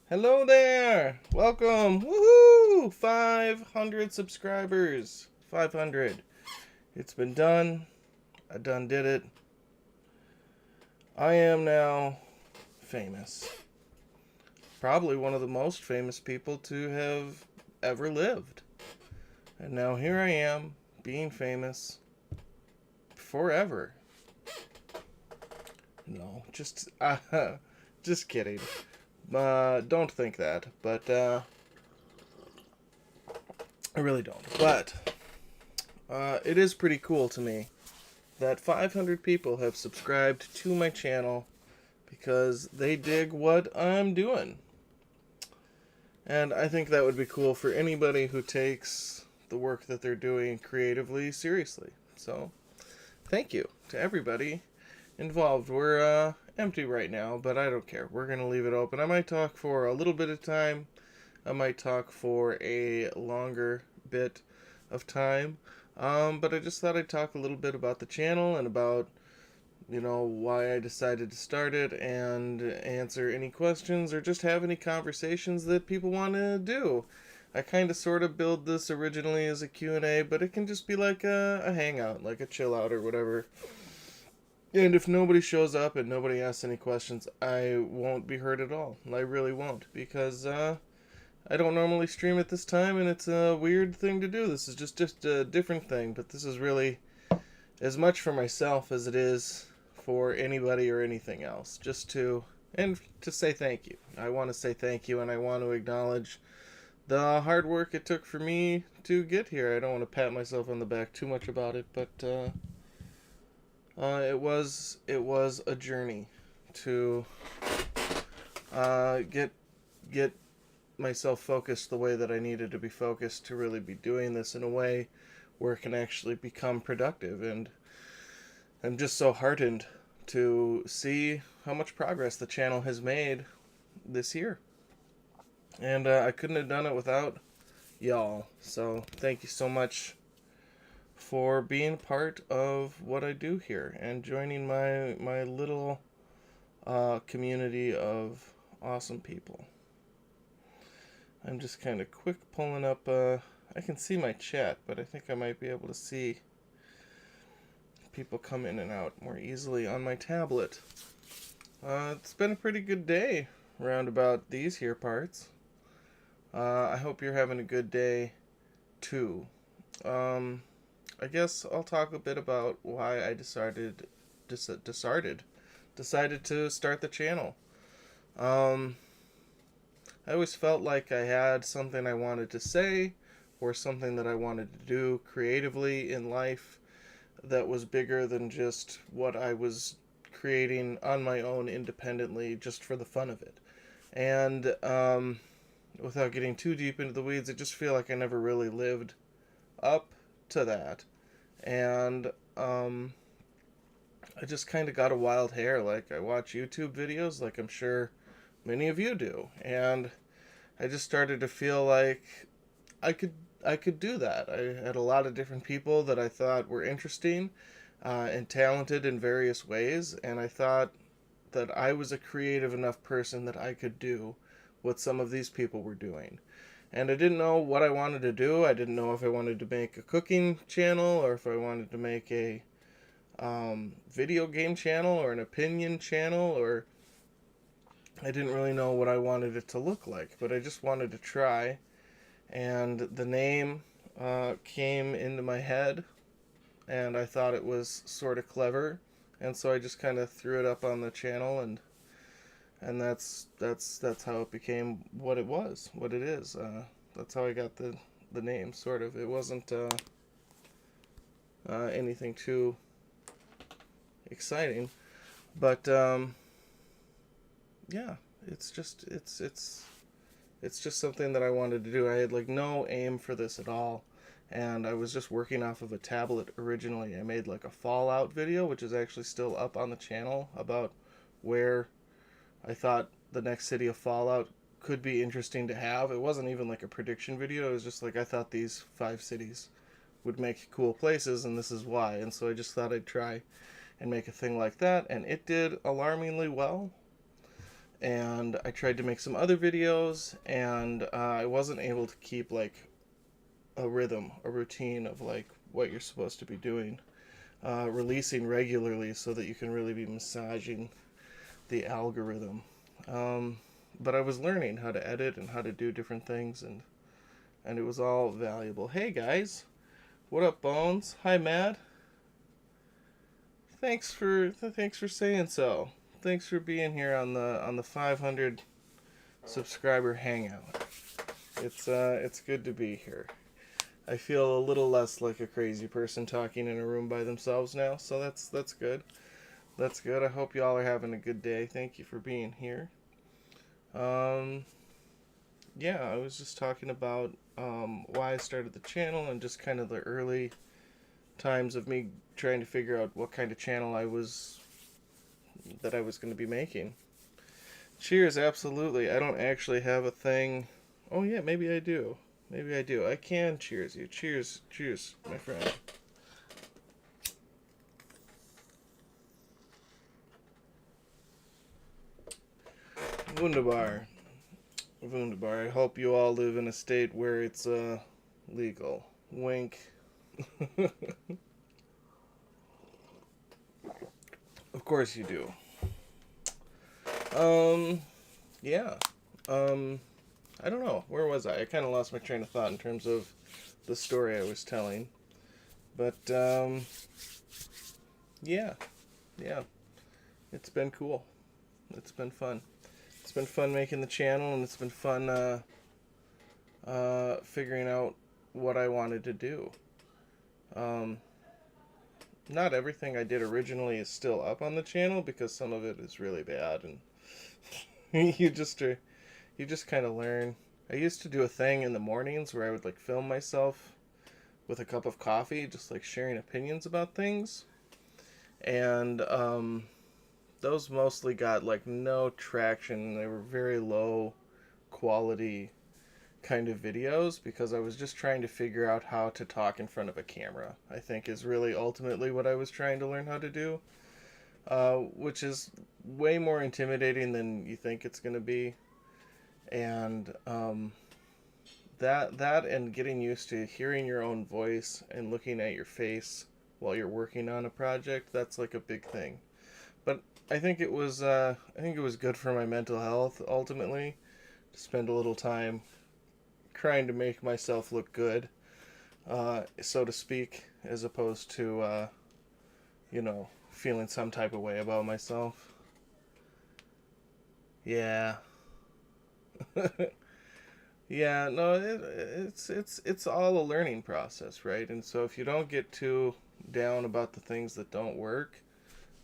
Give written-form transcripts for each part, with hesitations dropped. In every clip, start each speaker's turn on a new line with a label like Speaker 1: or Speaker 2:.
Speaker 1: Hello there! Welcome! Woohoo! 500 subscribers. 500. It's been done. I done did it. I am now famous. Probably one of the most famous people to have ever lived. And now here I am, being famous forever. No, just kidding. Don't think that. But I really don't. But it is pretty cool to me that 500 people have subscribed to my channel because they dig what I'm doing. And I think that would be cool for anybody who takes the work that they're doing creatively seriously. So, thank you to everybody involved. We're empty right now, but I don't care. We're going to leave it open. I might talk for a little bit of time. I might talk for a longer bit of time. But I just thought I'd talk a little bit about the channel and about, why I decided to start it and answer any questions or just have any conversations that people want to do. I kind of sort of build this originally as a Q&A, but it can just be like a hangout, like a chill out or whatever. And if nobody shows up and nobody asks any questions, I won't be hurt at all. I really won't, because I don't normally stream at this time, and it's a weird thing to do. This is just a different thing, but this is really as much for myself as it is for anybody or anything else. And to say thank you. I want to say thank you, and I want to acknowledge the hard work it took for me to get here. I don't want to pat myself on the back too much about it, but it was a journey to get myself focused the way that I needed to be focused to really be doing this in a way where it can actually become productive. And I'm just so heartened to see how much progress the channel has made this year. And I couldn't have done it without y'all. So thank you so much for being part of what I do here and joining my little community of awesome people. I'm just kind of quick pulling up. I can see my chat, but I think I might be able to see people come in and out more easily on my tablet. It's been a pretty good day around about these here parts. I hope you're having a good day too. I guess I'll talk a bit about why I decided to start the channel. I always felt like I had something I wanted to say or something that I wanted to do creatively in life that was bigger than just what I was creating on my own independently just for the fun of it. And without getting too deep into the weeds, I just feel like I never really lived up to that. And I just kind of got a wild hair. Like, I watch YouTube videos, like I'm sure many of you do, and I just started to feel like I could do that. I had a lot of different people that I thought were interesting and talented in various ways, and I thought that I was a creative enough person that I could do what some of these people were doing. And I didn't know what I wanted to do. I didn't know if I wanted to make a cooking channel or if I wanted to make a video game channel or an opinion channel, or I didn't really know what I wanted it to look like, but I just wanted to try. And the name came into my head, and I thought it was sort of clever, and so I just kind of threw it up on the channel, and that's how it became what it was, what it is. That's how I got the name, sort of. It wasn't anything too exciting, but yeah, it's just something that I wanted to do. I had like no aim for this at all, and I was just working off of a tablet originally. I made like a Fallout video, which is actually still up on the channel, about where I thought the next city of Fallout could be interesting to have. It wasn't even like a prediction video. It was just like I thought these 5 cities would make cool places, and this is why. And so I just thought I'd try and make a thing like that, and it did alarmingly well. and I tried to make some other videos, and I wasn't able to keep like a rhythm, a routine of like what you're supposed to be doing, releasing regularly so that you can really be massaging the algorithm. But I was learning how to edit and how to do different things, and it was all valuable. Hey guys, what up, Bones? Hi, Matt. Thanks for saying so. Thanks for being here on the 500 subscriber hangout. It's good to be here. I feel a little less like a crazy person talking in a room by themselves now, so that's good. That's good. I hope y'all are having a good day. Thank you for being here. Yeah, I was just talking about why I started the channel and just kind of the early times of me trying to figure out what kind of channel I was going to be making. Cheers, absolutely. I don't actually have a thing. Oh yeah, maybe I do. Maybe I do. I can cheers you. Cheers, cheers, my friend. Wunderbar. Wunderbar. I hope you all live in a state where it's legal. Wink. Of course you do. Yeah. I don't know. Where was I? I kind of lost my train of thought in terms of the story I was telling. But, yeah. Yeah. It's been cool. It's been fun. It's been fun making the channel, and it's been fun, figuring out what I wanted to do. Not everything I did originally is still up on the channel, because some of it is really bad, and you just kind of learn. I used to do a thing in the mornings where I would like film myself with a cup of coffee, just like sharing opinions about things, and those mostly got like no traction. They were very low quality kind of videos because I was just trying to figure out how to talk in front of a camera, I think is really ultimately what I was trying to learn how to do, which is way more intimidating than you think it's going to be. And that and getting used to hearing your own voice and looking at your face while you're working on a project, that's like a big thing. But I think it was good for my mental health ultimately to spend a little time trying to make myself look good, so to speak, as opposed to feeling some type of way about myself. Yeah. Yeah, no, it's all a learning process, right? And so if you don't get too down about the things that don't work,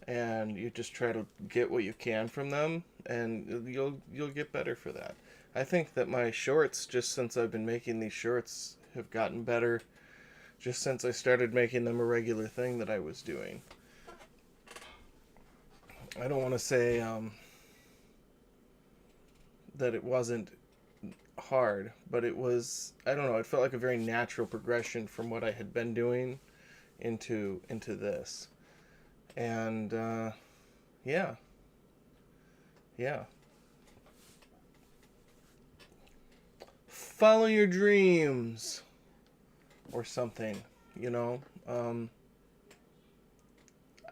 Speaker 1: and you just try to get what you can from them, and you'll get better for that. I think that my shorts, just since I've been making these shorts, have gotten better just since I started making them a regular thing that I was doing. I don't want to say that it wasn't hard, but it was, I don't know, it felt like a very natural progression from what I had been doing into this. And yeah. Follow your dreams or something, you know.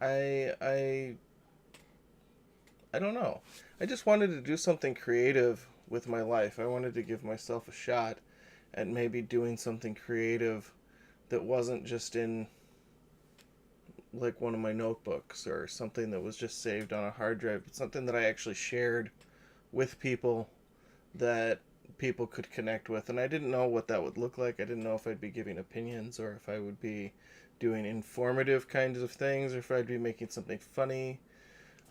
Speaker 1: I don't know. I just wanted to do something creative with my life. I wanted to give myself a shot at maybe doing something creative that wasn't just in like one of my notebooks or something that was just saved on a hard drive, but something that I actually shared with people that people could connect with. And I didn't know what that would look like. I didn't know if I'd be giving opinions or if I would be doing informative kinds of things or if I'd be making something funny.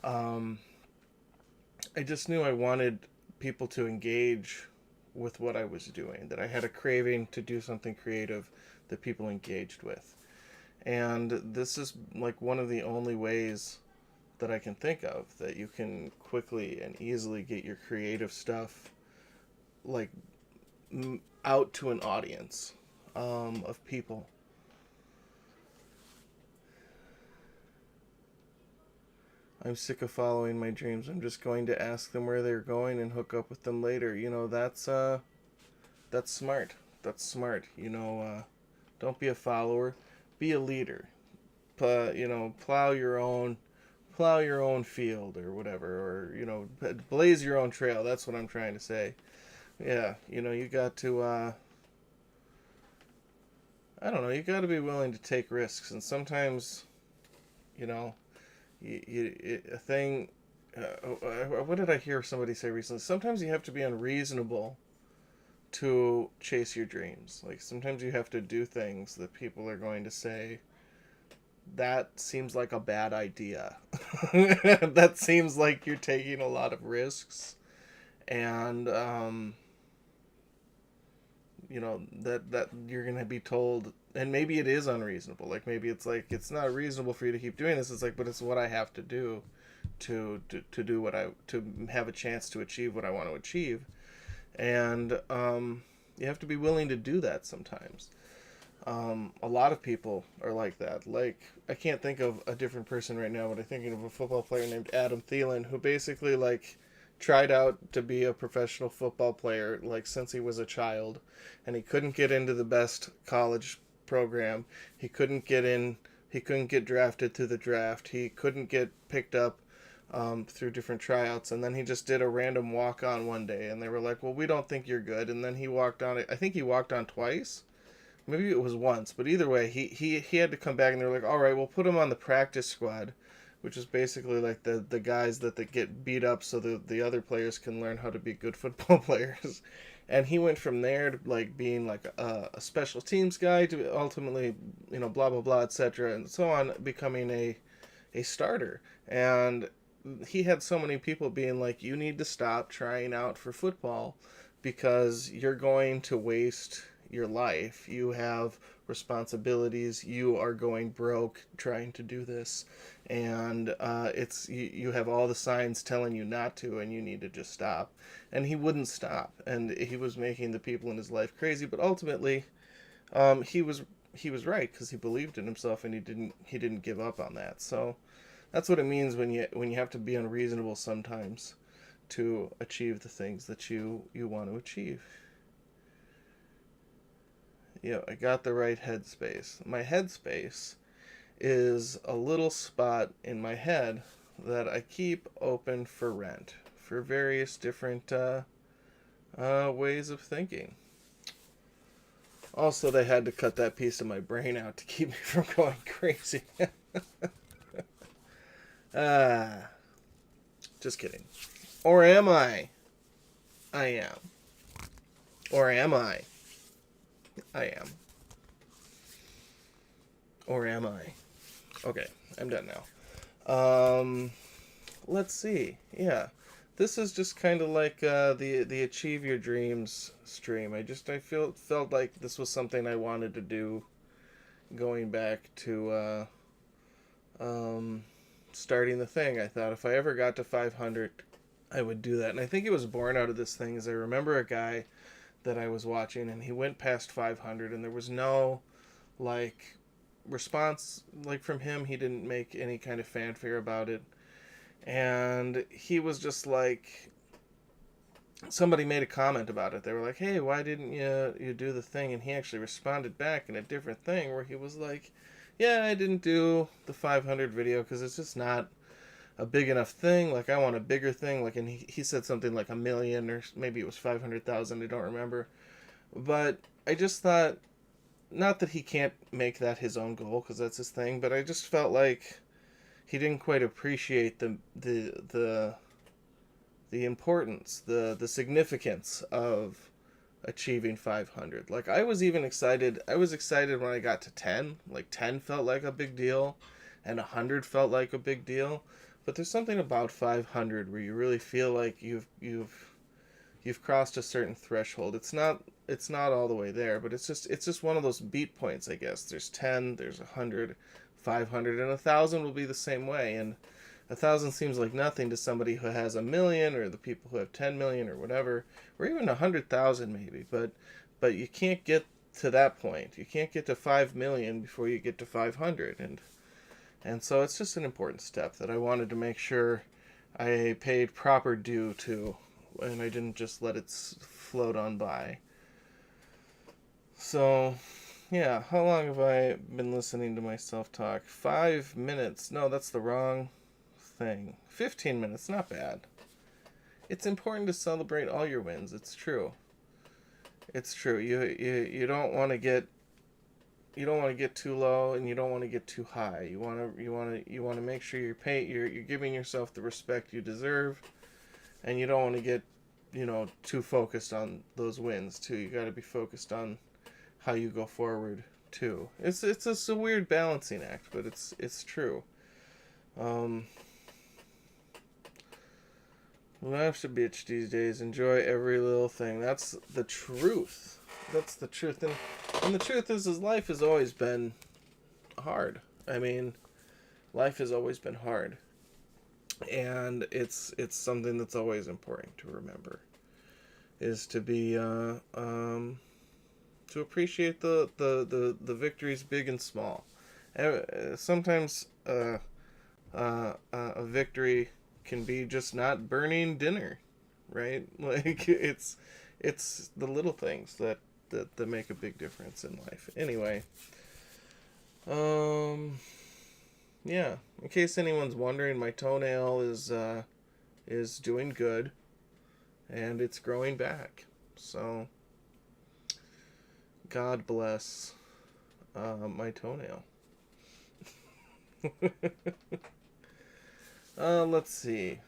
Speaker 1: I just knew I wanted people to engage with what I was doing, that I had a craving to do something creative that people engaged with. And this is like one of the only ways that I can think of that you can quickly and easily get your creative stuff like out to an audience of people. I'm sick of following my dreams. I'm just going to ask them where they're going and hook up with them later. That's smart. That's smart. Don't be a follower. Be a leader. Plow your own field or whatever, or blaze your own trail. That's what I'm trying to say. Yeah, you got to. I don't know. You got to be willing to take risks, and sometimes, you know, a thing. What did I hear somebody say recently? Sometimes you have to be unreasonable to chase your dreams. Like sometimes you have to do things that people are going to say that seems like a bad idea. That seems like you're taking a lot of risks, and that you're gonna be told, and maybe it is unreasonable. Like maybe it's like it's not reasonable for you to keep doing this. It's like, but it's what I have to do to do to have a chance to achieve what I want to achieve, and you have to be willing to do that sometimes. A lot of people are like that. Like, I can't think of a different person right now, but I'm thinking of a football player named Adam Thielen, who basically, like, tried out to be a professional football player, like, since he was a child, and he couldn't get into the best college program. He couldn't get drafted through the draft. He couldn't get picked up through different tryouts, and then he just did a random walk-on one day, and they were like, well, we don't think you're good, and then he walked on it. I think he walked on twice. Maybe it was once, but either way, he had to come back, and they were like, all right, we'll put him on the practice squad, which is basically like the guys that get beat up so the other players can learn how to be good football players. And he went from there to like being like a special teams guy to ultimately, blah, blah, blah, etc. and so on, becoming a starter. And he had so many people being like, you need to stop trying out for football because you're going to waste your life. You have responsibilities. You are going broke trying to do this, and you have all the signs telling you not to, and you need to just stop. And he wouldn't stop, and he was making the people in his life crazy. But ultimately, he was right because he believed in himself, and he didn't give up on that. So that's what it means when you have to be unreasonable sometimes to achieve the things that you want to achieve. I got the right headspace. My headspace is a little spot in my head that I keep open for rent for various different ways of thinking. Also, they had to cut that piece of my brain out to keep me from going crazy. Just kidding. Or am I? I am. Or am I? I am. Or am I? Okay, I'm done now. Let's see. Yeah, this is just kind of like the Achieve Your Dreams stream. I felt like this was something I wanted to do, going back to starting the thing. I thought if I ever got to 500, I would do that, and I think it was born out of this thing. As I remember a guy that I was watching, and he went past 500, and there was no like response like from him. He didn't make any kind of fanfare about it, and he was just like, somebody made a comment about it. They were like, hey, why didn't you do the thing? And he actually responded back in a different thing where he was like, yeah, I didn't do the 500 video because it's just not a big enough thing. Like, I want a bigger thing. Like, and he said something like 1 million, or maybe it was 500,000. I don't remember. But I just thought, not that he can't make that his own goal, because that's his thing, but I just felt like he didn't quite appreciate the importance, the significance of achieving 500. Like, I was excited when I got to 10. Like, 10 felt like a big deal, and 100 felt like a big deal. But there's something about 500 where you really feel like you've crossed a certain threshold. It's not all the way there, but it's just one of those beat points, I guess. There's 10, there's 100, 500, and 1,000 will be the same way. And 1,000 seems like nothing to somebody who has 1 million, or the people who have 10 million, or whatever, or even 100,000 maybe. But you can't get to that point. You can't get to 5 million before you get to 500. And so it's just an important step that I wanted to make sure I paid proper due to, and I didn't just let it float on by. So, yeah, how long have I been listening to myself talk? 5 minutes. No, that's the wrong thing. 15 minutes, not bad. It's important to celebrate all your wins. It's true. It's true. You don't want to get too low, and you don't want to get too high. You want to make sure you're giving yourself the respect you deserve, and you don't want to get too focused on those wins too. You got to be focused on how you go forward too. It's just a weird balancing act, but it's true. Life's a bitch these days. Enjoy every little thing. That's the truth. That's the truth. And the truth is life has always been hard. I mean, life has always been hard. And it's something that's always important to remember. Is to be to appreciate the victories, big and small. Sometimes a victory can be just not burning dinner, right? Like it's the little things that make a big difference in life. Anyway, yeah. In case anyone's wondering, my toenail is doing good, and it's growing back. So, God bless my toenail. Let's see.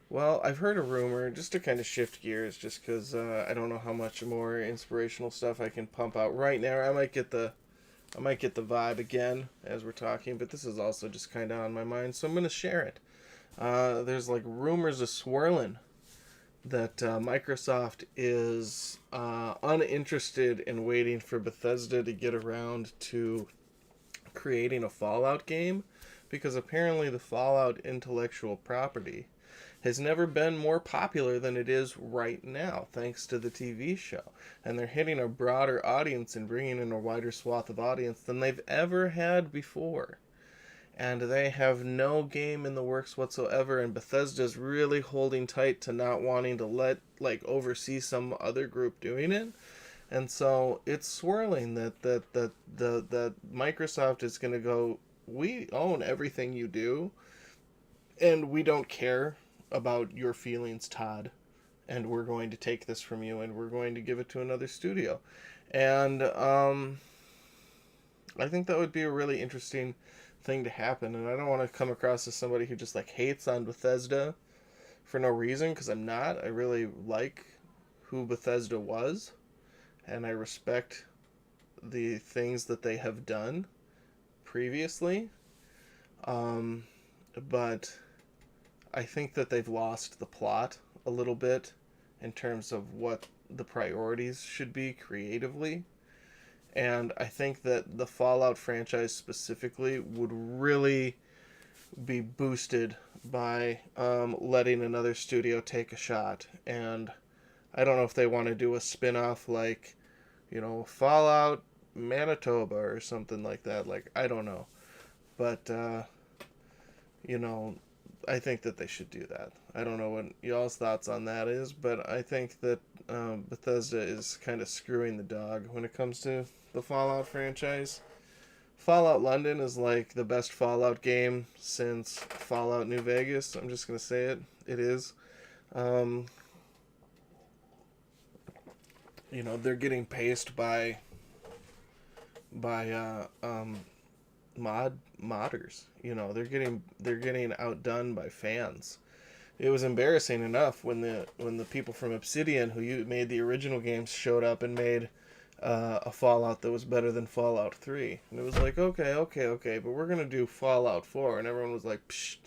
Speaker 1: Well, I've heard a rumor, just to kind of shift gears, just because I don't know how much more inspirational stuff I can pump out right now. I might get the vibe again as we're talking, but this is also just kind of on my mind, so I'm going to share it. There's like rumors of swirling that Microsoft is uninterested in waiting for Bethesda to get around to creating a Fallout game, because apparently the Fallout intellectual property has never been more popular than it is right now, thanks to the TV show. And they're hitting a broader audience and bringing in a wider swath of audience than they've ever had before. And they have no game in the works whatsoever, and Bethesda's really holding tight to not wanting to oversee some other group doing it. And so it's swirling that Microsoft is going to go, we own everything you do, and we don't care about your feelings, Todd, and we're going to take this from you, and we're going to give it to another studio. And I think that would be a really interesting thing to happen, and I don't want to come across as somebody who just hates on Bethesda for no reason, because I'm not. I really like who Bethesda was, and I respect the things that they have done previously, but I think that they've lost the plot a little bit in terms of what the priorities should be creatively. And I think that the Fallout franchise specifically would really be boosted by letting another studio take a shot. And I don't know if they want to do a spin-off like, Fallout Manitoba or something like that. I don't know. But, I think that they should do that. I don't know what y'all's thoughts on that is, but I think that Bethesda is kind of screwing the dog when it comes to the Fallout franchise. Fallout London is the best Fallout game since Fallout New Vegas. I'm just going to say it. It is. They're getting paced by modders. They're getting outdone by fans. It was embarrassing enough when the people from Obsidian, who made the original games, showed up and made a Fallout that was better than Fallout 3. And it was okay, but we're gonna do Fallout 4, and everyone was like, psht.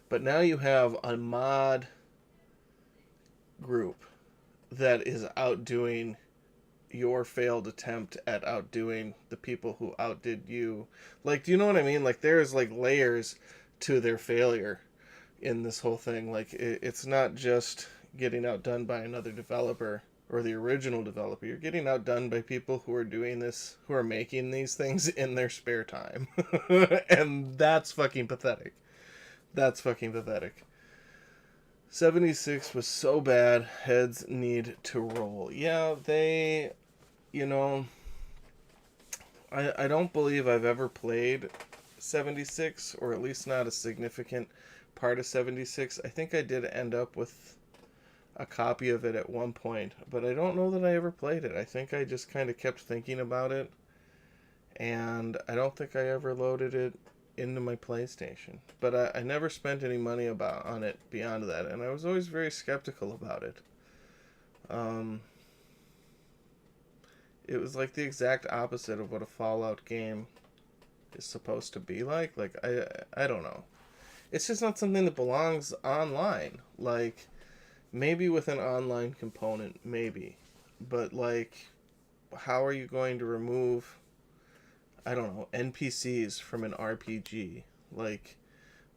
Speaker 1: But now you have a mod group that is outdoing your failed attempt at outdoing the people who outdid you. Do you know what I mean? There's layers to their failure in this whole thing. It's not just getting outdone by another developer. or the original developer. You're getting outdone by people who are doing this, who are making these things in their spare time. And that's fucking pathetic. That's fucking pathetic. 76 was so bad, heads need to roll. Yeah, they, you know, I don't believe I've ever played 76, or at least not a significant part of 76. I think I did end up with a copy of it at one point, but I don't know that I ever played it. I think I just kind of kept thinking about it, and I don't think I ever loaded it into my PlayStation. But I never spent any money on it beyond that, and I was always very skeptical about it. Um, it was like the exact opposite of what a Fallout game is supposed to be like. Like, I don't know. It's just not something that belongs online. Like, maybe with an online component, maybe. But, like, how are you going to remove, I don't know, NPCs from an RPG? Like,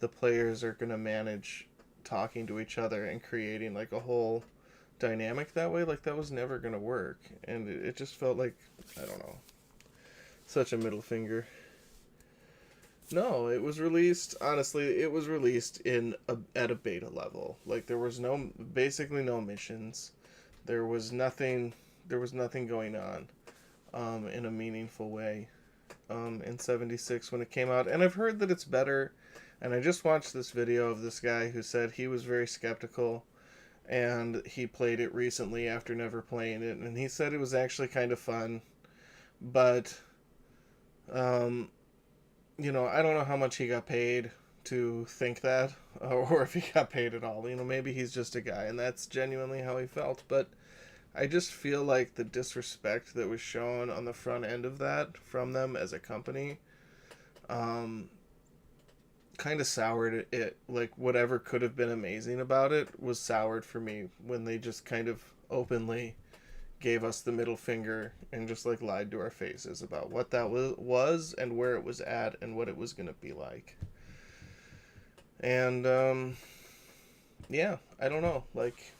Speaker 1: the players are going to manage talking to each other and creating, like, a whole dynamic that way. Like, that was never going to work. And it just felt like, I don't know, such a middle finger. No, it was released. Honestly, it was released at a beta level. Like, there was basically no missions. There was nothing. There was nothing going on, in a meaningful way, in '76 when it came out. And I've heard that it's better. And I just watched this video of this guy who said he was very skeptical, and he played it recently after never playing it, and he said it was actually kind of fun, but, um, I don't know how much he got paid to think that, or if he got paid at all. Maybe he's just a guy, and that's genuinely how he felt. But I just feel like the disrespect that was shown on the front end of that from them as a company, kind of soured it. Like, whatever could have been amazing about it was soured for me when they just kind of openly gave us the middle finger and just, like, lied to our faces about what that was and where it was at and what it was going to be like. And yeah, I don't know, like,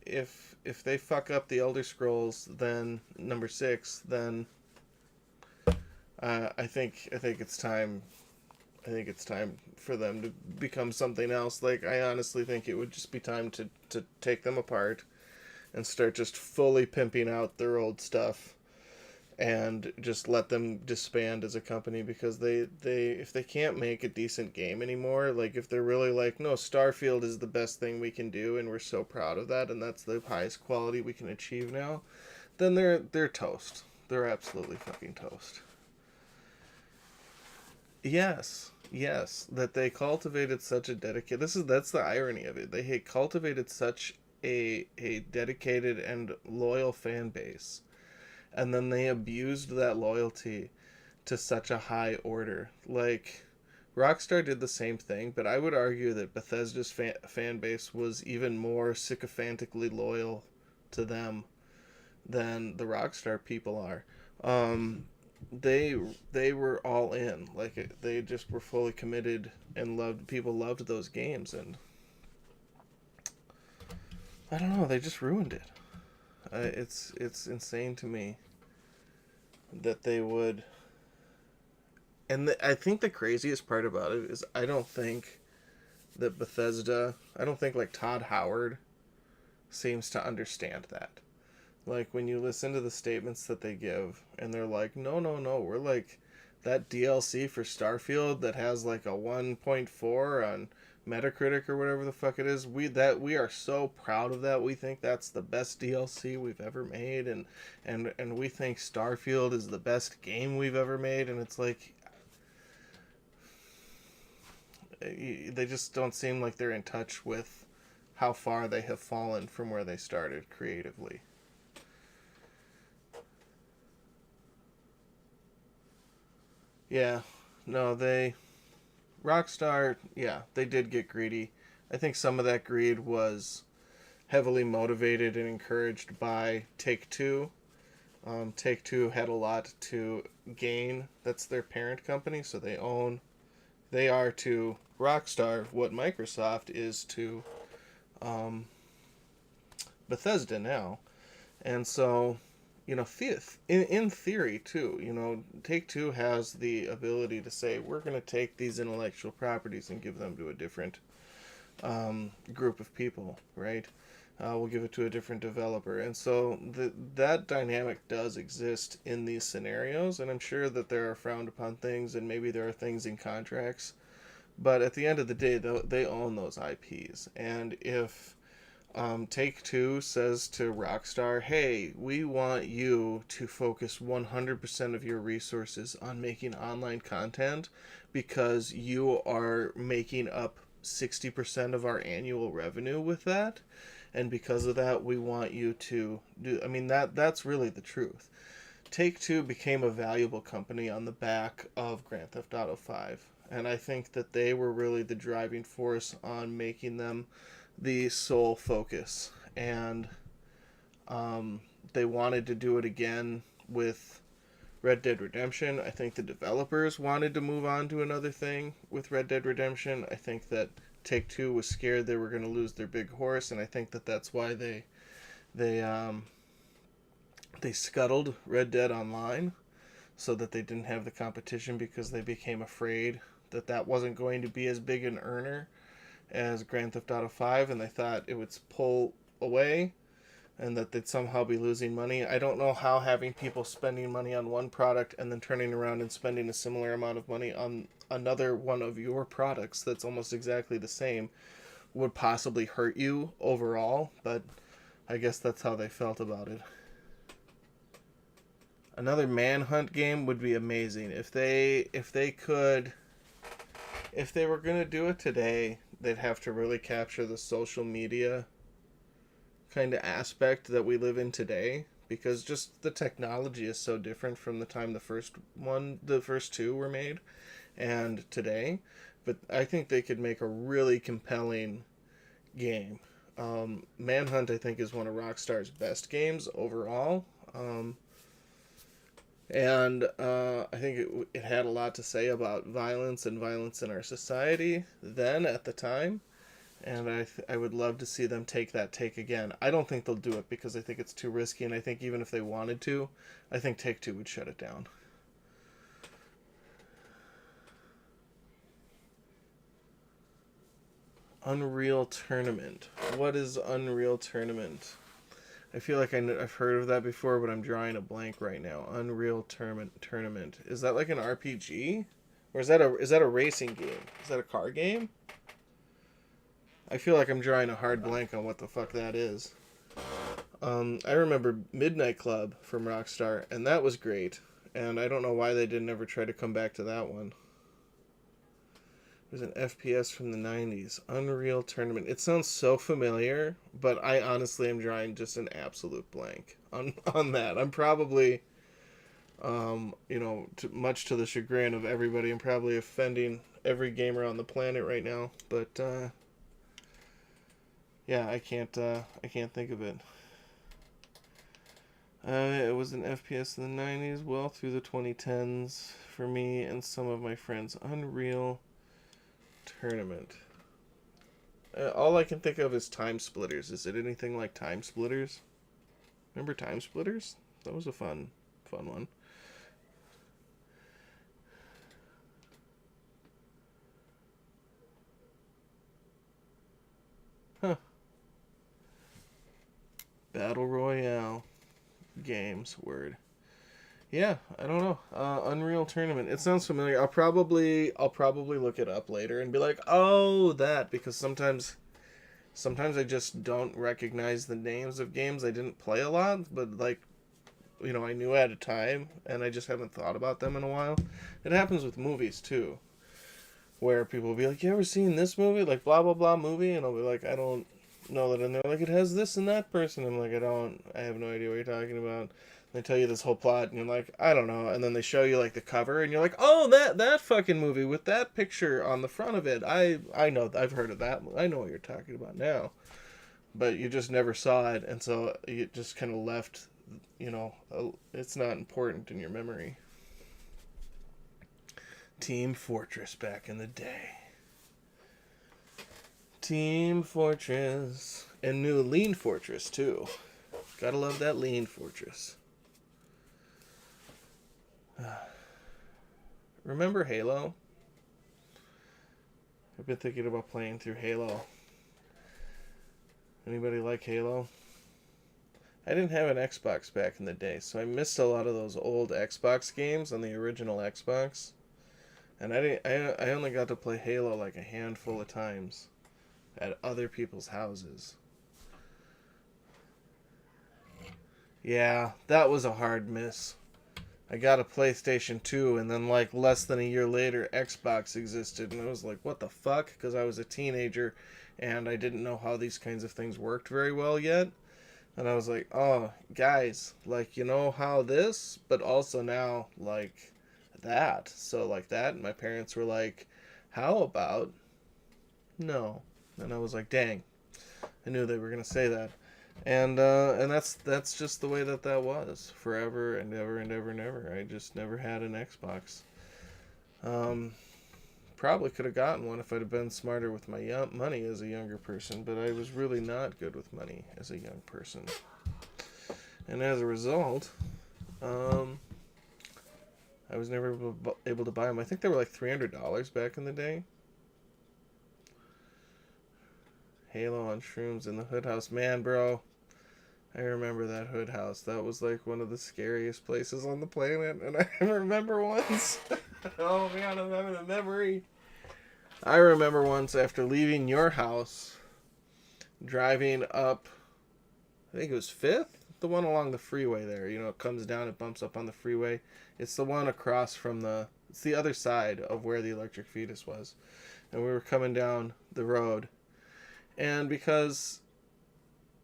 Speaker 1: if they fuck up the Elder Scrolls, then number 6, then I think it's time. I think it's time for them to become something else. Like, I honestly think it would just be time to take them apart and start just fully pimping out their old stuff and just let them disband as a company, because they if they can't make a decent game anymore, like, if they're really like, no, Starfield is the best thing we can do and we're so proud of that and that's the highest quality we can achieve now, then they're toast. They're absolutely fucking toast. Yes, that they cultivated such a dedicated. That's the irony of it. They had cultivated such a dedicated and loyal fan base, and then they abused that loyalty to such a high order. Like, Rockstar did the same thing, but I would argue that Bethesda's fan base was even more sycophantically loyal to them than the Rockstar people are. They were all in. Like, they just were fully committed and loved those games, and I don't know, they just ruined it. It's insane to me that they would. And I think the craziest part about it is I don't think that I don't think, like, Todd Howard seems to understand that. Like, when you listen to the statements that they give, and they're like, no, we're like, that DLC for Starfield that has, like, a 1.4 on Metacritic or whatever the fuck it is, we are so proud of that. We think that's the best DLC we've ever made, and we think Starfield is the best game we've ever made. And it's like, they just don't seem like they're in touch with how far they have fallen from where they started creatively. Yeah, no, Rockstar, yeah, they did get greedy. I think some of that greed was heavily motivated and encouraged by Take-Two. Take-Two had a lot to gain. That's their parent company, so they are to Rockstar what Microsoft is to, Bethesda now. And so, in theory too, Take-Two has the ability to say, we're going to take these intellectual properties and give them to a different group of people, right? We'll give it to a different developer. And so that dynamic does exist in these scenarios, and I'm sure that there are frowned upon things, and maybe there are things in contracts. But at the end of the day, they own those IPs. And if Take-Two says to Rockstar, hey, we want you to focus 100% of your resources on making online content because you are making up 60% of our annual revenue with that. And because of that, we want you to do. I mean, that's really the truth. Take-Two became a valuable company on the back of Grand Theft Auto 5. And I think that they were really the driving force on making them the sole focus. And they wanted to do it again with Red Dead Redemption. I think the developers wanted to move on to another thing with Red Dead Redemption. I think that Take-Two was scared they were going to lose their big horse, and I think that that's why they scuttled Red Dead Online so that they didn't have the competition, because they became afraid that that wasn't going to be as big an earner as Grand Theft Auto 5, and they thought it would pull away and that they'd somehow be losing money. I don't know how having people spending money on one product and then turning around and spending a similar amount of money on another one of your products that's almost exactly the same would possibly hurt you overall, but I guess that's how they felt about it. Another Manhunt game would be amazing. If they were going to do it today, they'd have to really capture the social media kind of aspect that we live in today, because just the technology is so different from the time the first two were made and today. But I think they could make a really compelling game. Manhunt, I think, is one of Rockstar's best games overall. And I think it had a lot to say about violence and violence in our society then, at the time. And I would love to see them take again. I don't think they'll do it because I think it's too risky, and I think even if they wanted to, I think Take-Two would shut it down. Unreal Tournament. What is Unreal Tournament? I feel like I've heard of that before, but I'm drawing a blank right now. Unreal Tournament. Is that like an RPG? Or is that a racing game? Is that a car game? I feel like I'm drawing a hard blank on what the fuck that is. I remember Midnight Club from Rockstar, and that was great. And I don't know why they didn't ever try to come back to that one. It was an FPS from the 90s. Unreal Tournament. It sounds so familiar, but I honestly am drawing just an absolute blank on that. I'm probably, much to the chagrin of everybody, I'm probably offending every gamer on the planet right now. But, yeah, I can't think of it. It was an FPS in the 90s, well through the 2010s for me and some of my friends. Unreal Tournament. All I can think of is Time Splitters. Is it anything like Time Splitters? Remember Time Splitters? That was a fun one. Huh. Battle Royale games. Word. Yeah, I don't know. Unreal Tournament. It sounds familiar. I'll probably look it up later and be like, oh, that, because sometimes I just don't recognize the names of games I didn't play a lot, but like, I knew at a time, and I just haven't thought about them in a while. It happens with movies too, where people will be like, you ever seen this movie? Like blah blah blah movie, and I'll be like, I don't know that, and they're like, it has this and that person. I'm like, I have no idea what you're talking about. They tell you this whole plot, and you're like, I don't know. And then they show you like the cover, and you're like, oh, that fucking movie with that picture on the front of it. I know, I've heard of that. I know what you're talking about now. But you just never saw it, and so it just kind of left. It's not important in your memory. Team Fortress back in the day. Team Fortress, and new Lean Fortress too. Gotta love that lean fortress. Remember Halo? I've been thinking about playing through Halo. Anybody like Halo? I didn't have an Xbox back in the day, so I missed a lot of those old Xbox games on the original Xbox. And I only got to play Halo like a handful of times at other people's houses. Yeah, that was a hard miss. I got a PlayStation 2, and then like less than a year later, Xbox existed, and I was like, what the fuck? Because I was a teenager, and I didn't know how these kinds of things worked very well yet. And I was like, oh, guys, like, you know how this, but also now, like, that. So, like that, and my parents were like, how about no? And I was like, dang, I knew they were going to say that. And that's just the way that was forever and ever and ever and ever. I just never had an Xbox. Probably could have gotten one if I'd have been smarter with my money as a younger person, but I was really not good with money as a young person. And as a result, I was never able to buy them. I think they were like $300 back in the day. Halo on shrooms in the Hood House. Man, bro, I remember that Hood House. That was like one of the scariest places on the planet. And I remember once... oh man, I'm having a memory. I remember once after leaving your house, driving up, I think it was 5th? The one along the freeway there. You know, it comes down, it bumps up on the freeway. It's the one across from it's the other side of where the electric fetus was. And we were coming down the road. And because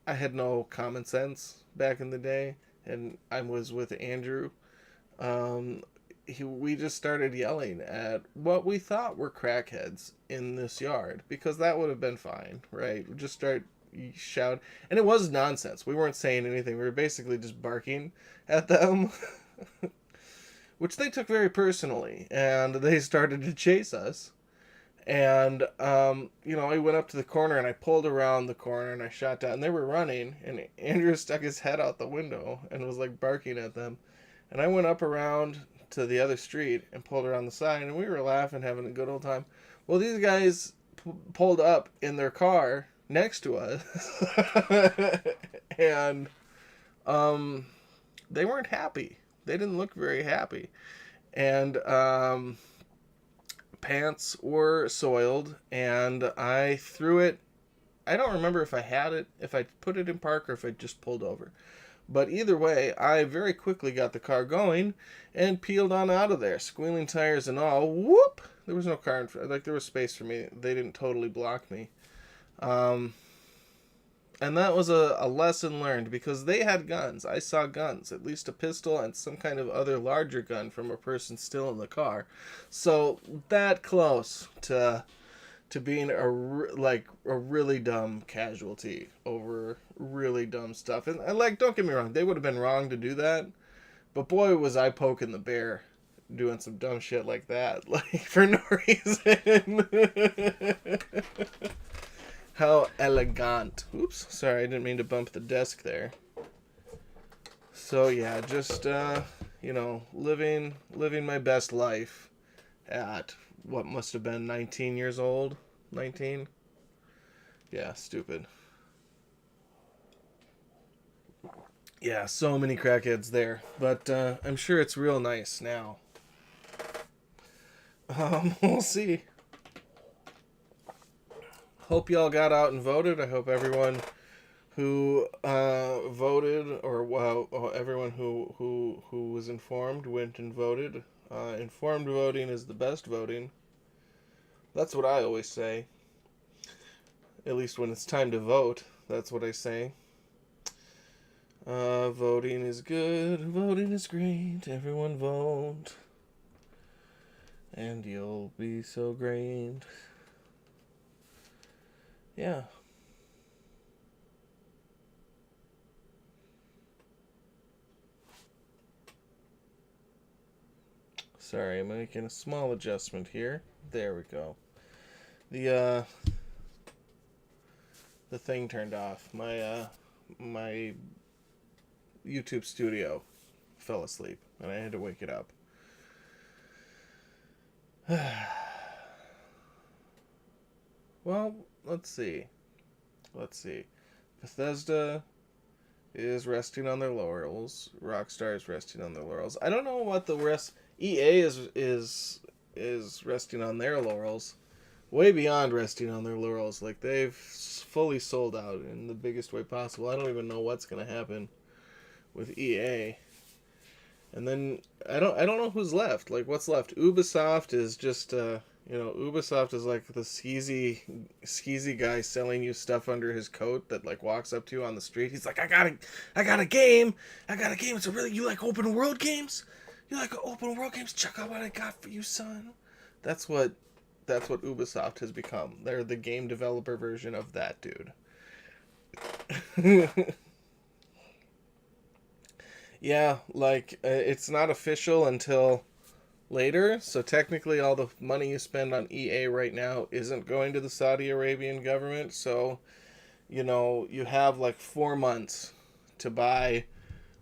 Speaker 1: I had no common sense back in the day, and I was with Andrew, we just started yelling at what we thought were crackheads in this yard, because that would have been fine, right? We just start shout, and it was nonsense. We weren't saying anything. We were basically just barking at them, which they took very personally, and they started to chase us. And, I went up to the corner and I pulled around the corner and I shot down. And they were running, and Andrew stuck his head out the window and was like barking at them. And I went up around to the other street and pulled around the side, and we were laughing, having a good old time. Well, these guys pulled up in their car next to us, and they weren't happy. They didn't look very happy. And pants were soiled, and I threw it. I don't remember if I had it, if I put it in park, or if I just pulled over. But either way, I very quickly got the car going and peeled on out of there, squealing tires and all. Whoop! There was no car in front. Like, there was space for me. They didn't totally block me. And that was a lesson learned, because they had guns. I saw guns, at least a pistol and some kind of other larger gun from a person still in the car. So that close to being a really dumb casualty over really dumb stuff. And like, don't get me wrong, they would have been wrong to do that, but boy, was I poking the bear doing some dumb shit like that, like, for no reason. How elegant. Oops, sorry, I didn't mean to bump the desk there. So yeah, just living my best life at what must have been 19 years old. 19? Yeah, stupid. Yeah, so many crackheads there, but I'm sure it's real nice now. We'll see. Hope y'all got out and voted. I hope everyone who voted, or everyone who was informed went and voted. Informed voting is the best voting. That's what I always say. At least when it's time to vote, that's what I say. Voting is good. Voting is great. Everyone vote. And you'll be so great. Yeah. Sorry, I'm making a small adjustment here. There we go. The thing turned off. My YouTube studio fell asleep, and I had to wake it up. Well, let's see. Bethesda is resting on their laurels. Rockstar is resting on their laurels. I don't know what the rest. EA is resting on their laurels, way beyond resting on their laurels. Like, they've fully sold out in the biggest way possible. I don't even know what's gonna happen with EA. And then I don't know who's left. Like, what's left? Ubisoft is just Ubisoft is like the skeezy guy selling you stuff under his coat that like walks up to you on the street. He's like, I got a game. It's a really, you like open world games? You like open world games? Check out what I got for you, son. That's what Ubisoft has become. They're the game developer version of that dude. Yeah, like, it's not official until later, so technically all the money you spend on EA right now isn't going to the Saudi Arabian government, so, you have like 4 months to buy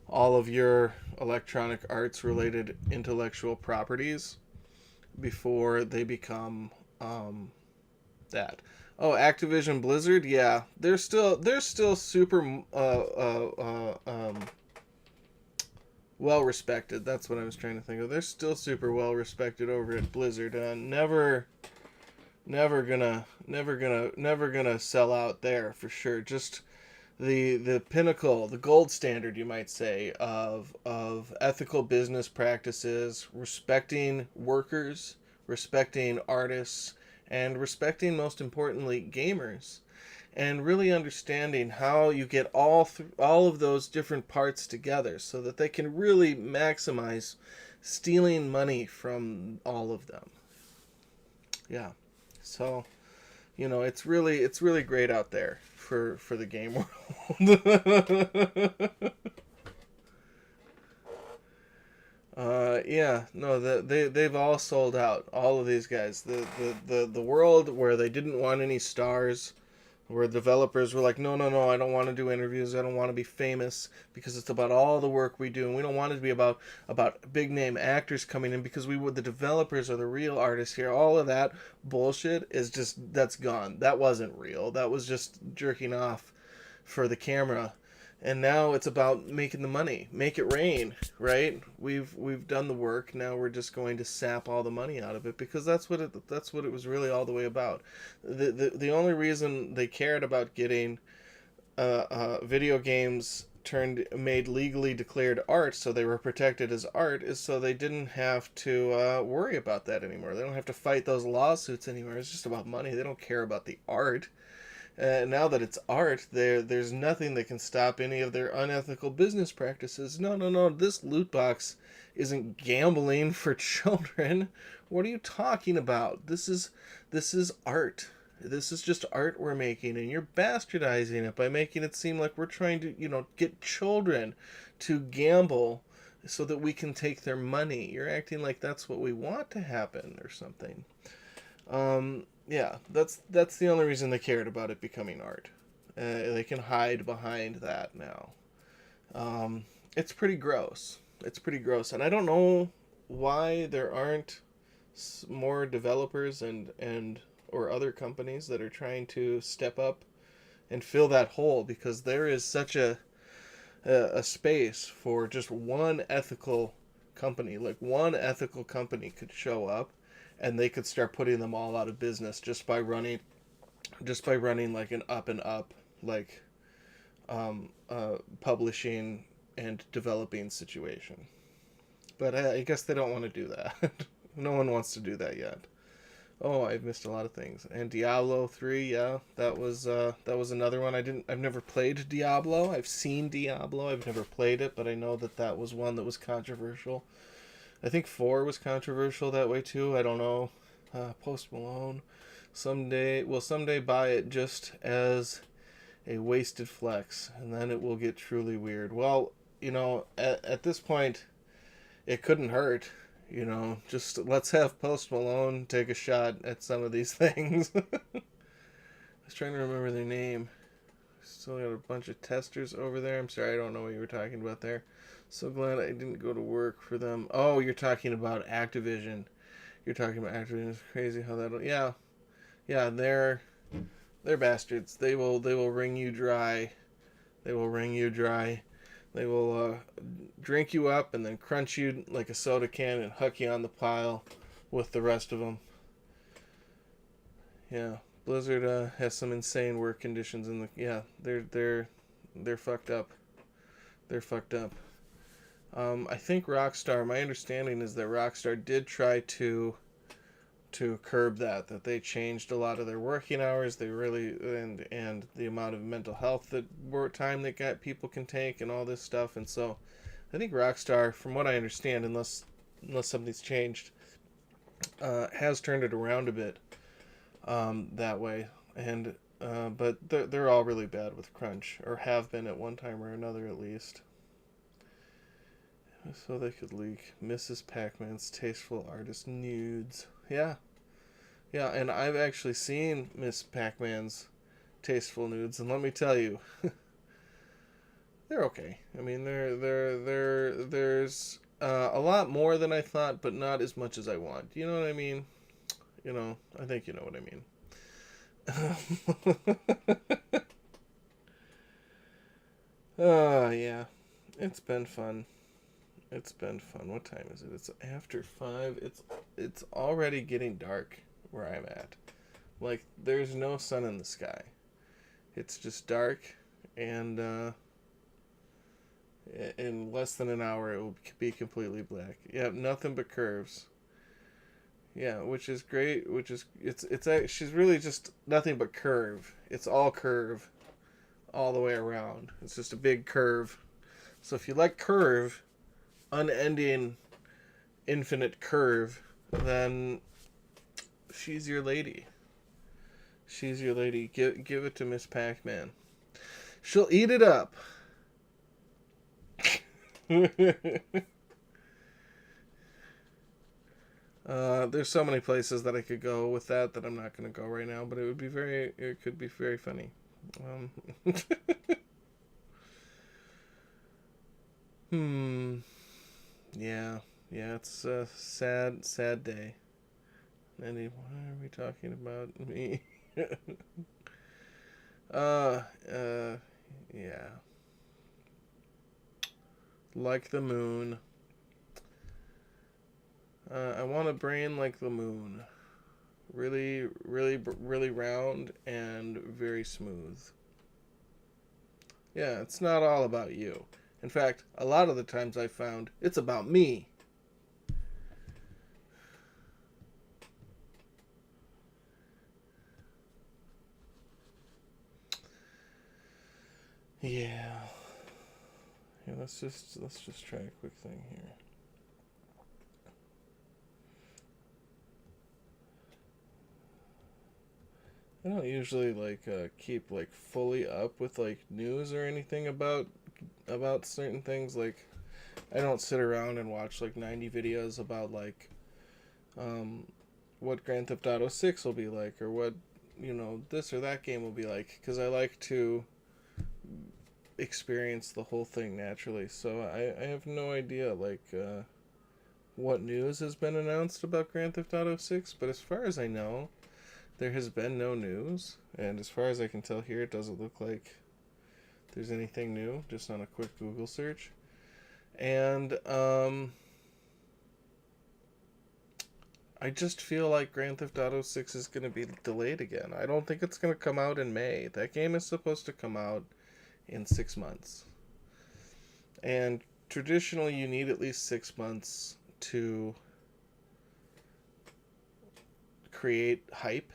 Speaker 1: all of your Electronic Arts related intellectual properties before they become that. Oh, Activision Blizzard, yeah, they're still super well respected. That's what I was trying to think of. They're still super well respected over at Blizzard. Never gonna sell out there for sure. Just the pinnacle, the gold standard, you might say, of ethical business practices, respecting workers, respecting artists, and respecting, most importantly, gamers, and really understanding how you get all of those different parts together so that they can really maximize stealing money from all of them. Yeah. So, it's really great out there for the game world. Yeah, no, they've all sold out. All of these guys, the world where they didn't want any stars, where developers were like, no, I don't want to do interviews. I don't want to be famous because it's about all the work we do, and we don't want it to be about big name actors coming in because the developers are the real artists here. All of that bullshit that's gone. That wasn't real. That was just jerking off for the camera. And now it's about making the money, make it rain, right? We've done the work. Now we're just going to sap all the money out of it because that's what it was really all the way about. The only reason they cared about getting video games made legally declared art, so they were protected as art, is so they didn't have to worry about that anymore. They don't have to fight those lawsuits anymore. It's just about money. They don't care about the art. Now that it's art, there's nothing that can stop any of their unethical business practices. No. This loot box isn't gambling for children. What are you talking about? This is art. This is just art we're making, and you're bastardizing it by making it seem like we're trying to, get children to gamble so that we can take their money. You're acting like that's what we want to happen or something. Yeah, that's the only reason they cared about it becoming art. They can hide behind that now. It's pretty gross. And I don't know why there aren't more developers and or other companies that are trying to step up and fill that hole, because there is such a space for just one ethical company. Like, one ethical company could show up and they could start putting them all out of business just by running like an up and up, like publishing and developing situation. But I guess they don't want to do that. No one wants to do that yet. Oh, I've missed a lot of things. And Diablo 3, yeah, that was another one. I've never played Diablo. I've seen Diablo. I've never played it, but I know that was one that was controversial. I think 4 was controversial that way too. I don't know. Post Malone. Someday buy it just as a wasted flex, and then it will get truly weird. Well, at this point, it couldn't hurt. Just let's have Post Malone take a shot at some of these things. I was trying to remember their name. Still got a bunch of testers over there. I'm sorry, I don't know what you were talking about there. So glad I didn't go to work for them. Oh, you're talking about Activision. You're talking about Activision. It's crazy how that'll. Yeah, yeah. They're bastards. They will wring you dry. They will wring you dry. They will drink you up and then crunch you like a soda can and huck you on the pile with the rest of them. Yeah, Blizzard has some insane work conditions in the. Yeah, they're fucked up. They're fucked up. I think Rockstar. My understanding is that Rockstar did try to curb that they changed a lot of their working hours. They really and the amount of mental health that work time that people can take and all this stuff. And so, I think Rockstar, from what I understand, unless something's changed, has turned it around a bit that way. And but they're all really bad with crunch, or have been at one time or another at least. So they could leak Mrs. Pac-Man's tasteful artist nudes. Yeah. Yeah, and I've actually seen Miss Pac-Man's tasteful nudes, and let me tell you, they're okay. I mean, there's a lot more than I thought, but not as much as I want. You know what I mean? You know, I think you know what I mean. Oh, yeah. It's been fun. It's been fun. What time is it? It's after 5. It's already getting dark where I'm at. Like, there's no sun in the sky. It's just dark, and in less than an hour it will be completely black. Yeah, nothing but curves. Yeah, which is great. She's really just nothing but curve. It's all curve, all the way around. It's just a big curve. So if you like curve, unending, infinite curve, then she's your lady. She's your lady. Give it to Miss Pac-Man. She'll eat it up. There's so many places that I could go with that I'm not going to go right now, but it could be very funny. Yeah, it's a sad day. Andy, why are we talking about me? Yeah. Like the moon. I want a brain like the moon. Really, really, really round and very smooth. Yeah, it's not all about you. In fact, a lot of the times I found it's about me. Yeah. Yeah, let's just try a quick thing here. I don't usually keep fully up with news or anything about certain things. I don't sit around and watch 90 videos about what Grand Theft Auto 6 will be like, or what this or that game will be like, because I like to experience the whole thing naturally. So I have no idea what news has been announced about Grand Theft Auto 6, but as far as I know, there has been no news, and as far as I can tell here, it doesn't look like there's anything new, just on a quick Google search. And I just feel like Grand Theft Auto 6 is going to be delayed again. I don't think it's going to come out in May. That game is supposed to come out in 6 months. And traditionally, you need at least 6 months to create hype.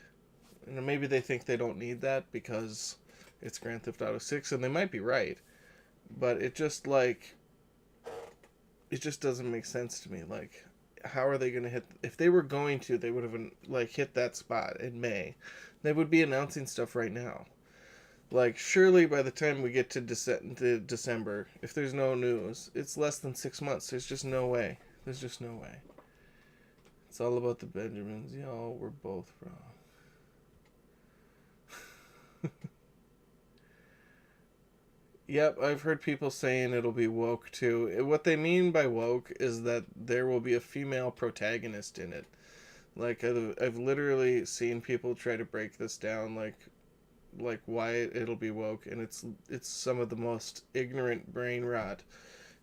Speaker 1: And maybe they think they don't need that because it's Grand Theft Auto 6, and they might be right. But it just doesn't make sense to me. How are they going to hit... If they were going to, they would have hit that spot in May. They would be announcing stuff right now. Surely by the time we get to December, if there's no news, it's less than 6 months. There's just no way. There's just no way. It's all about the Benjamins. Y'all were both wrong. Yep, I've heard people saying it'll be woke too. What they mean by woke is that there will be a female protagonist in it. Like I've literally seen people try to break this down, like why it'll be woke, and it's some of the most ignorant brain rot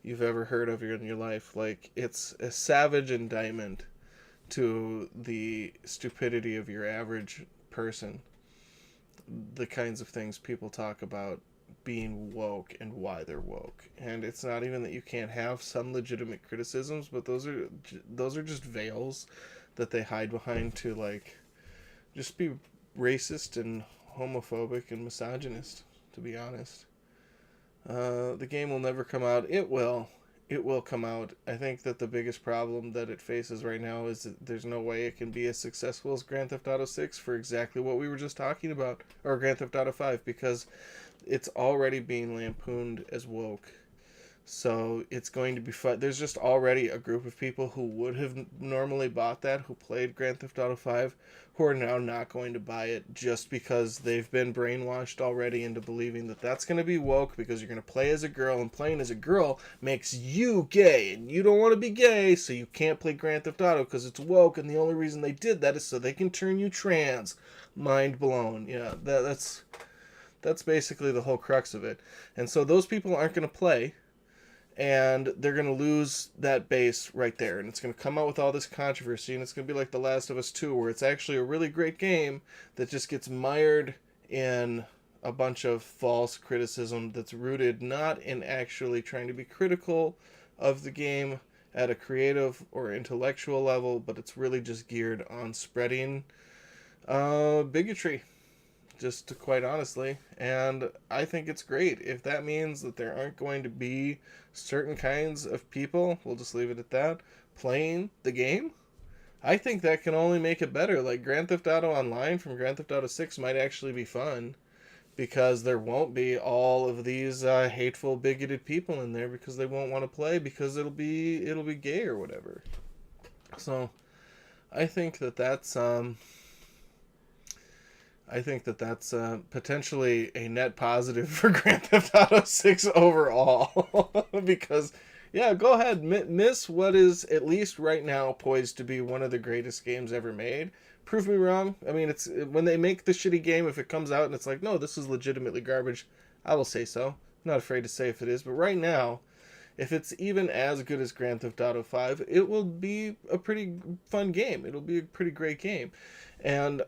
Speaker 1: you've ever heard of in your life. Like it's a savage indictment to the stupidity of your average person. The kinds of things people talk about being woke and why they're woke, and it's not even that you can't have some legitimate criticisms, but those are just veils that they hide behind to like just be racist and homophobic and misogynist, to be honest. The game will never come out. It will. It will come out. I think that the biggest problem that it faces right now is that there's no way it can be as successful as Grand Theft Auto 6 for exactly what we were just talking about, or Grand Theft Auto 5, because it's already being lampooned as woke. So it's going to be fun. There's just already a group of people who would have normally bought that, who played Grand Theft Auto 5, who are now not going to buy it just because they've been brainwashed already into believing that that's going to be woke because you're going to play as a girl, and playing as a girl makes you gay, and you don't want to be gay, so you can't play Grand Theft Auto because it's woke, and the only reason they did that is so they can turn you trans. Mind blown. Yeah, that's basically the whole crux of it. And so those people aren't going to play, and they're going to lose that base right there, and it's going to come out with all this controversy, and it's going to be like The Last of Us 2, where it's actually a really great game that just gets mired in a bunch of false criticism that's rooted not in actually trying to be critical of the game at a creative or intellectual level, but it's really just geared on spreading bigotry, just quite honestly. And I think it's great. If that means that there aren't going to be certain kinds of people, we'll just leave it at that, playing the game, I think that can only make it better. Like Grand Theft Auto Online from Grand Theft Auto 6 might actually be fun because there won't be all of these hateful, bigoted people in there because they won't want to play because it'll be gay or whatever. So I think that that's potentially a net positive for Grand Theft Auto 6 overall. Because, yeah, go ahead, miss what is, at least right now, poised to be one of the greatest games ever made. Prove me wrong. I mean, it's when they make the shitty game, if it comes out and it's like, no, this is legitimately garbage, I will say so. I'm not afraid to say if it is. But right now, if it's even as good as Grand Theft Auto 5, it will be a pretty fun game. It'll be a pretty great game. And,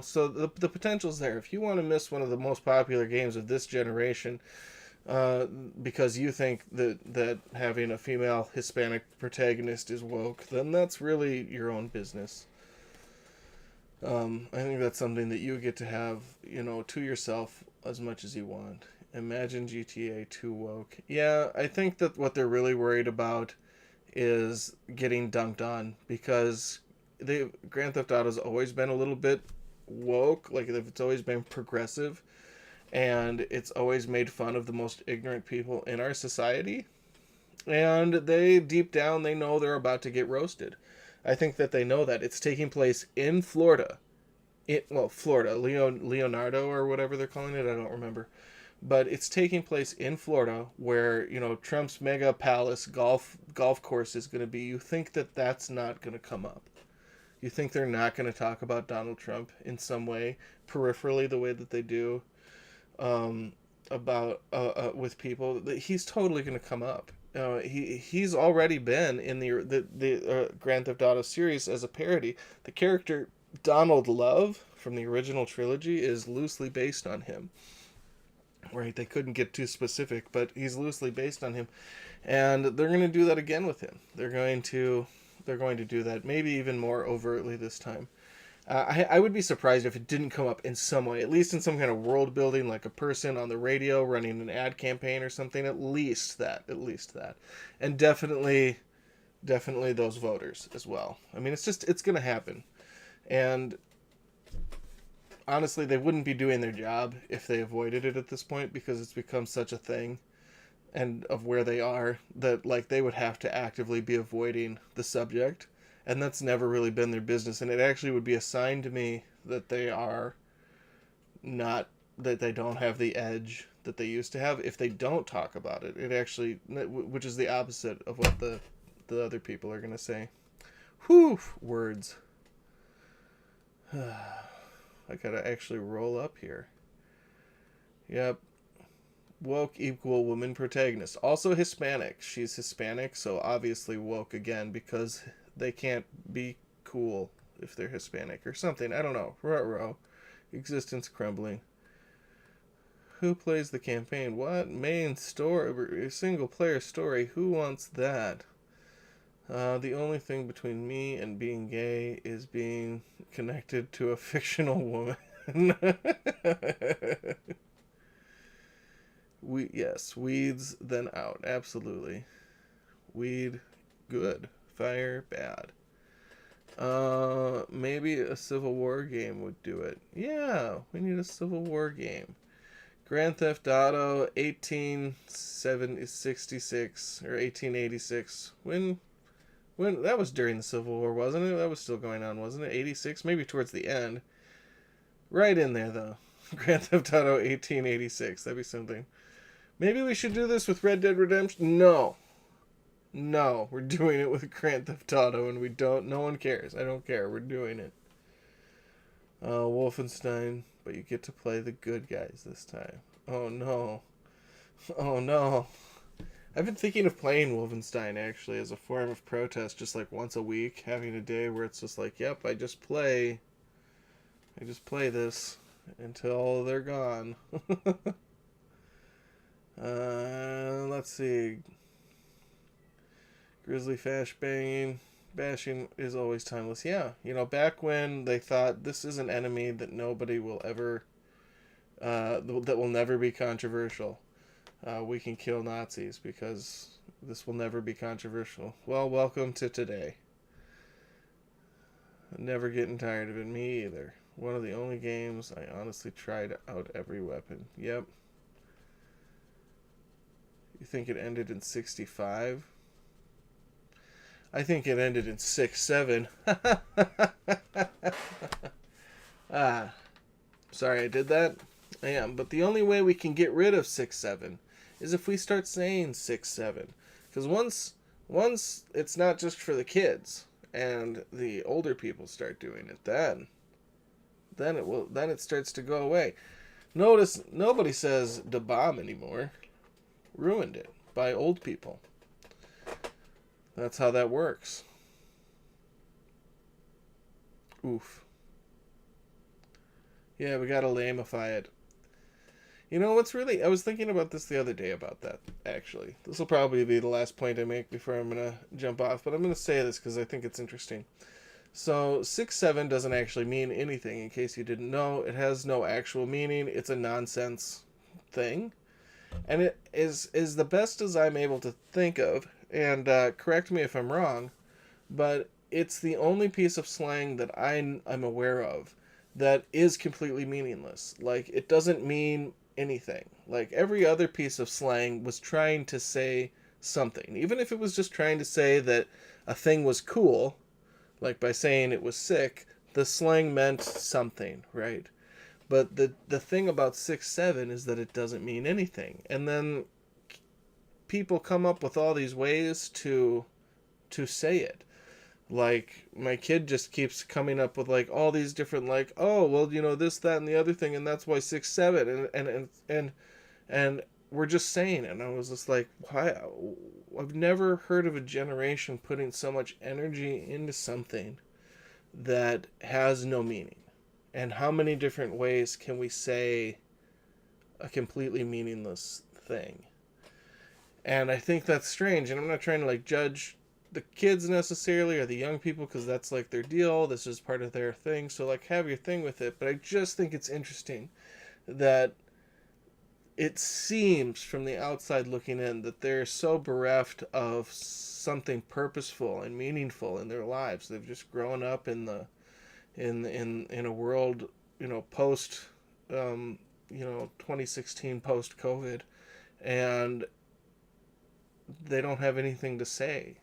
Speaker 1: so the potential's there. If you want to miss one of the most popular games of this generation, because you think that having a female Hispanic protagonist is woke, then that's really your own business. I think that's something that you get to have, to yourself as much as you want. Imagine GTA 2 woke. Yeah, I think that what they're really worried about is getting dunked on, because Grand Theft Auto's always been a little bit woke, like it's always been progressive, and it's always made fun of the most ignorant people in our society, and they deep down they know they're about to get roasted. I think that they know that it's taking place in Florida. Florida, Leonardo or whatever they're calling it, I don't remember, but it's taking place in Florida, where Trump's mega palace golf course is going to be. You think that that's not going to come up? You think they're not going to talk about Donald Trump in some way, peripherally, the way that they do about with people? He's totally going to come up. He's already been in the Grand Theft Auto series as a parody. The character Donald Love from the original trilogy is loosely based on him. Right? They couldn't get too specific, but he's loosely based on him, and they're going to do that again with him. They're going to do that, maybe even more overtly this time. I would be surprised if it didn't come up in some way, at least in some kind of world building, like a person on the radio running an ad campaign or something. At least that, and definitely those voters as well. I mean, it's going to happen, and honestly, they wouldn't be doing their job if they avoided it at this point, because it's become such a thing and of where they are, that like they would have to actively be avoiding the subject, and that's never really been their business. And it actually would be a sign to me that they are not that they don't have the edge that they used to have. If they don't talk about it, it actually, which is the opposite of what the other people are going to say. Whew, words. I gotta actually roll up here. Yep. Woke equal woman protagonist. Also Hispanic. She's Hispanic, so obviously woke again because they can't be cool if they're Hispanic or something. I don't know. Ruh-roh. Existence crumbling. Who plays the campaign? What? Main story? Single player story? Who wants that? The only thing between me and being gay is being connected to a fictional woman. Yes, weeds then out. Absolutely. Weed, good. Fire, bad. Maybe a Civil War game would do it. Yeah, we need a Civil War game. Grand Theft Auto 1866 or 1886. When that was during the Civil War, wasn't it? That was still going on, wasn't it? 86, maybe towards the end. Right in there though. Grand Theft Auto 1886. That'd be something. Maybe we should do this with Red Dead Redemption. No, we're doing it with Grand Theft Auto, and we don't. No one cares. I don't care. We're doing it. Wolfenstein, but you get to play the good guys this time. Oh no. Oh no. I've been thinking of playing Wolfenstein actually as a form of protest, just like once a week, having a day where it's just like, yep, I just play this until they're gone. Let's see. Grizzly Fash bashing is always timeless. Yeah, back when they thought this is an enemy that nobody will ever, that will never be controversial. We can kill Nazis because this will never be controversial. Well, welcome to today. Never getting tired of it. Me either. One of the only games I honestly tried out every weapon. Yep. You think it ended in 65? I think it ended in 6-7. Sorry I did that. I am. But the only way we can get rid of 6-7 is if we start saying 6-7. Because once it's not just for the kids and the older people start doing it, then it starts to go away. Notice nobody says the bomb anymore. Ruined it by old people. That's how that works. Oof. Yeah, we gotta lamify it. I was thinking about this the other day about that, actually. This will probably be the last point I make before I'm gonna jump off, but I'm gonna say this because I think it's interesting. So 6-7 doesn't actually mean anything, in case you didn't know. It has no actual meaning. It's a nonsense thing. And it is the best as I'm able to think of, and correct me if I'm wrong, but it's the only piece of slang that I'm aware of that is completely meaningless. Like, it doesn't mean anything. Like, every other piece of slang was trying to say something. Even if it was just trying to say that a thing was cool, like by saying it was sick, the slang meant something, right? But the thing about 6-7 is that it doesn't mean anything. And then people come up with all these ways to say it. Like, my kid just keeps coming up with like all these different, like, oh, well, this, that, and the other thing, and that's why 6-7, and we're just saying it. And I was just like, why? I've never heard of a generation putting so much energy into something that has no meaning. And how many different ways can we say a completely meaningless thing? And I think that's strange. And I'm not trying to like judge the kids necessarily or the young people, because that's like their deal. This is part of their thing. So like, have your thing with it. But I just think it's interesting that it seems from the outside looking in that they're so bereft of something purposeful and meaningful in their lives. They've just grown up in a world, post 2016, post COVID, and they don't have anything to say,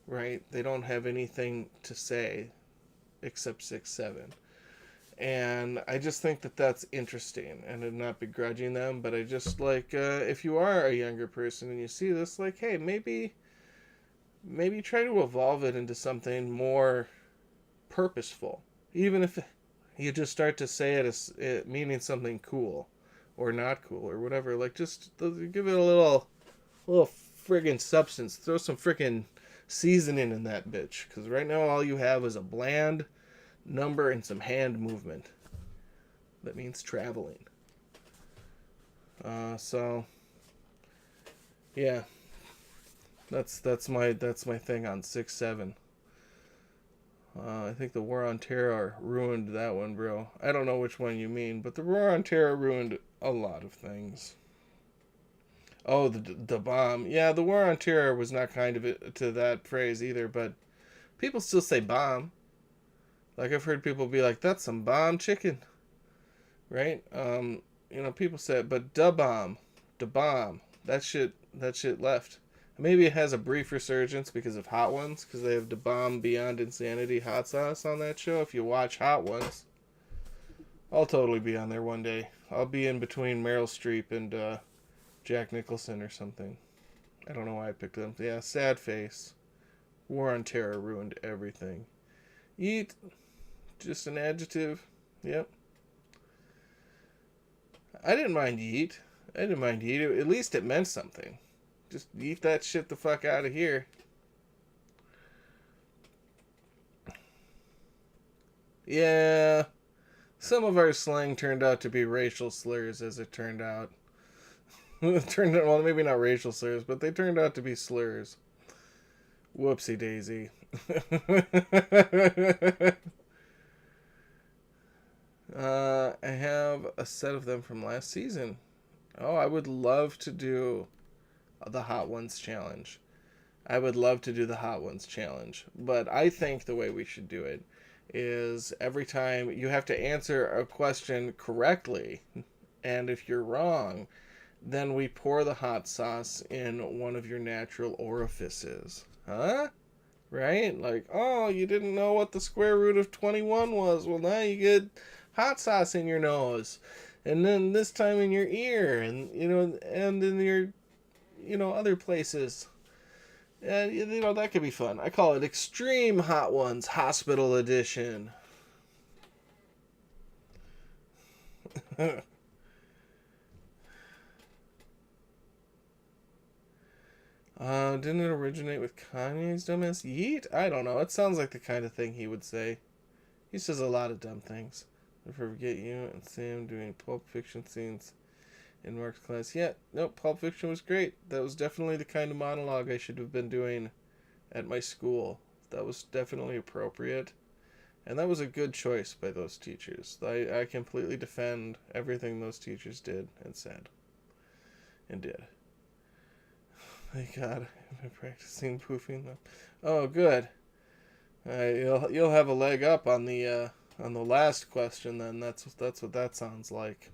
Speaker 1: right? They don't have anything to say except 6-7. And I just think that that's interesting, and I'm not begrudging them, but I just like, if you are a younger person and you see this, like, hey, maybe try to evolve it into something more purposeful. Even if you just start to say it as it meaning something cool or not cool or whatever, like just give it a little friggin' substance. Throw some friggin' seasoning in that bitch, because right now all you have is a bland number and some hand movement. That means traveling. So yeah, that's my thing on 6-7. I think the War on Terror ruined that one, bro. I don't know which one you mean, but the War on Terror ruined a lot of things. Oh, the bomb. Yeah, the War on Terror was not kind of it to that phrase either, but people still say bomb. Like I've heard people be like, "That's some bomb chicken," right? People say it, but da bomb. That shit left. Maybe it has a brief resurgence because of Hot Ones, because they have Da Bomb Beyond Insanity hot sauce on that show. If you watch Hot Ones, I'll totally be on there one day. I'll be in between Meryl Streep and Jack Nicholson or something. I don't know why I picked them. Yeah, sad face. War on Terror ruined everything. Eat, just an adjective. Yep. I didn't mind yeet. At least it meant something. Just eat that shit the fuck out of here. Yeah. Some of our slang turned out to be racial slurs, as it turned out. Well, maybe not racial slurs, but they turned out to be slurs. Whoopsie daisy. I have a set of them from last season. Oh, I would love to do the Hot Ones challenge. But I think the way we should do it is every time you have to answer a question correctly, and if you're wrong, then we pour the hot sauce in one of your natural orifices. Huh? Right? Like, oh, you didn't know what the square root of 21 was. Well, now you get hot sauce in your nose. And then this time in your ear, and and in your other places. And that could be fun. I call it Extreme Hot Ones Hospital Edition. Didn't it originate with Kanye's dumbass yeet? I don't know. It sounds like the kind of thing he would say. He says a lot of dumb things. Never forget you and Sam doing Pulp Fiction scenes in Mark's class. Yeah, no, Pulp Fiction was great. That was definitely the kind of monologue I should have been doing at my school. That was definitely appropriate. And that was a good choice by those teachers. I completely defend everything those teachers did and said. And did. Thank God, I've been practicing poofing them. Oh, good. You'll have a leg up on the last question then. That's what that sounds like.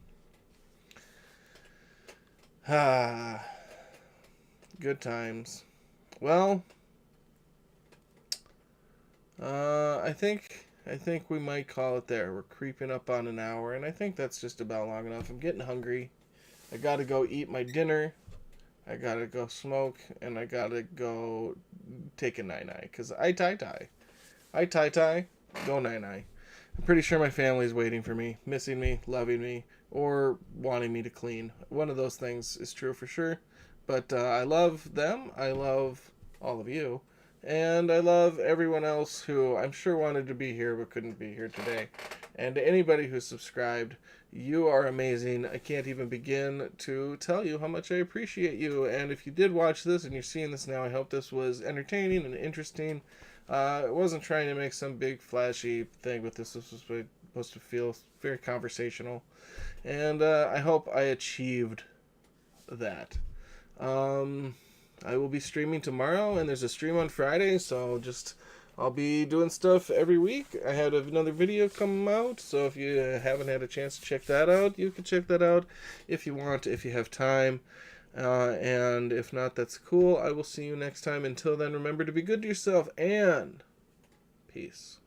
Speaker 1: Ah, good times. Well, I think we might call it there. We're creeping up on an hour, and I think that's just about long enough. I'm getting hungry. I gotta go eat my dinner. I gotta go smoke, and I gotta go take a nine-nine, because I tie-tie. Go nine-nine. I'm pretty sure my family's waiting for me, missing me, loving me, or wanting me to clean. One of those things is true for sure. But I love them. I love all of you. And I love everyone else who I'm sure wanted to be here but couldn't be here today. And to anybody who subscribed, you are amazing. I can't even begin to tell you how much I appreciate you. And if you did watch this and you're seeing this now, I hope this was entertaining and interesting. I wasn't trying to make some big flashy thing with this. This was supposed to feel very conversational. And I hope I achieved that. I will be streaming tomorrow, and there's a stream on Friday, so I'll be doing stuff every week. I had another video come out, so if you haven't had a chance to check that out, you can check that out if you want, if you have time. And if not, that's cool. I will see you next time. Until then, remember to be good to yourself, and peace.